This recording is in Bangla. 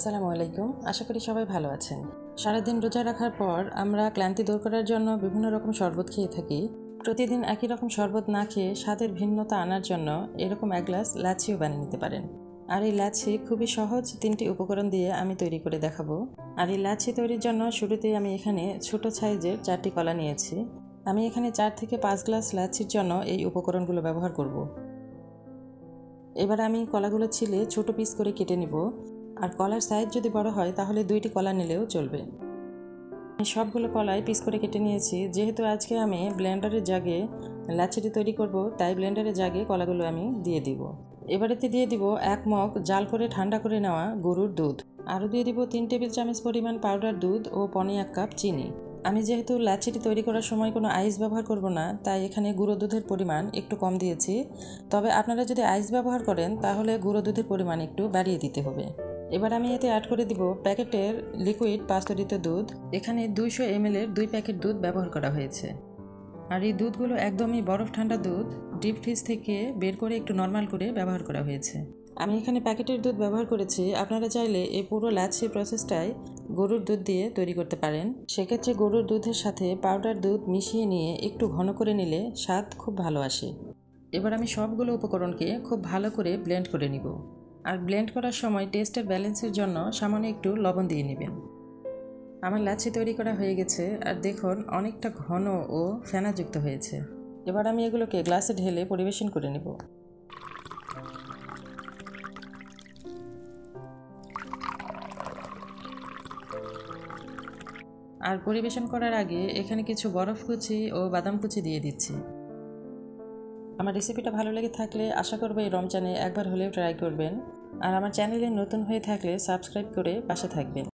আসসালামু আলাইকুম। আশা করি সবাই ভালো আছেন। সারাদিন রোজা রাখার পর আমরা ক্লান্তি দূর করার জন্য বিভিন্ন রকম শরবত খেয়ে থাকি। প্রতিদিন একই রকম শরবত না খেয়ে স্বাদের ভিন্নতা আনার জন্য এরকম এক গ্লাস লাচ্ছিও বানিয়ে নিতে পারেন। আর এই লাচ্ছি খুবই সহজ 3টি উপকরণ দিয়ে আমি তৈরি করে দেখাবো। আর এই লাচ্ছি তৈরির জন্য শুরুতেই আমি এখানে ছোট সাইজের 4টি কলা নিয়েছি। আমি এখানে 4 থেকে 5 গ্লাস লাচ্ছির জন্য এই উপকরণগুলো ব্যবহার করব। এবার আমি কলাগুলো ছিলে ছোট পিস করে কেটে নিব। আর কলার সাইজ যদি বড় হয় তাহলে 2টি কলা নিলেও চলবে। আমি সবগুলো কলাই পিস করে কেটে নিয়েছি। যেহেতু আজকে আমি ব্লেন্ডারের জাগে লাচ্ছিটি তৈরি করব, তাই ব্লেন্ডারের জাগে কলাগুলো আমি দিয়ে দিব। এবারেতে দিয়ে দিব 1 মগ জাল করে ঠান্ডা করে নেওয়া গরুর দুধ। আরও দিয়ে দিব 3 টেবিল চামচ পরিমাণ পাউডার দুধ ও 1 কাপ চিনি। আমি যেহেতু লাচ্ছিটি তৈরি করার সময় কোনো আইস ব্যবহার করব না, তাই এখানে গুঁড়ো দুধের পরিমাণ একটু কম দিয়েছি। তবে আপনারা যদি আইস ব্যবহার করেন তাহলে গুঁড়ো দুধের পরিমাণ একটু বাড়িয়ে দিতে হবে। এবার আমি এতে অ্যাড করে দিব প্যাকেটের লিকুইড পাস্তুরিত দুধ। এখানে 200 ml এর 2 প্যাকেট দুধ ব্যবহার করা হয়েছে। আর এই দুধগুলো একদমই বরফ ঠান্ডা দুধ, ডিপ ফ্রিজ থেকে বের করে একটু নর্মাল করে ব্যবহার করা হয়েছে। আমি এখানে প্যাকেটের দুধ ব্যবহার করেছি। আপনারা চাইলে এই পুরো লাচ্ছি প্রসেসটাই গরুর দুধ দিয়ে তৈরি করতে পারেন। সেক্ষেত্রে গরুর দুধের সাথে পাউডার দুধ মিশিয়ে নিয়ে একটু ঘন করে নিলে স্বাদ খুব ভালো আসে। এবার আমি সবগুলো উপকরণকে খুব ভালো করে ব্লেন্ড করে নিব। আর ব্লেন্ড করার সময় টেস্টের ব্যালেন্সের জন্য সামান্য একটু লবণ দিয়ে নেবেন। আমার লাচ্ছি তৈরি করা হয়ে গেছে। আর দেখুন অনেকটা ঘন ও ফেনাযুক্ত হয়েছে। এবার আমি এগুলোকে গ্লাসে ঢেলে পরিবেশন করে নেব। আর পরিবেশন করার আগে এখানে কিছু বরফ কুচি ও বাদাম কুচি দিয়ে দিচ্ছি। আমার রেসিপিটা ভালো লেগে থাকলে আশা করব এই রমজানে একবার হলেও ট্রাই করবেন। আর আমার চ্যানেলে নতুন হয়ে থাকলে সাবস্ক্রাইব করে পাশে থাকবেন।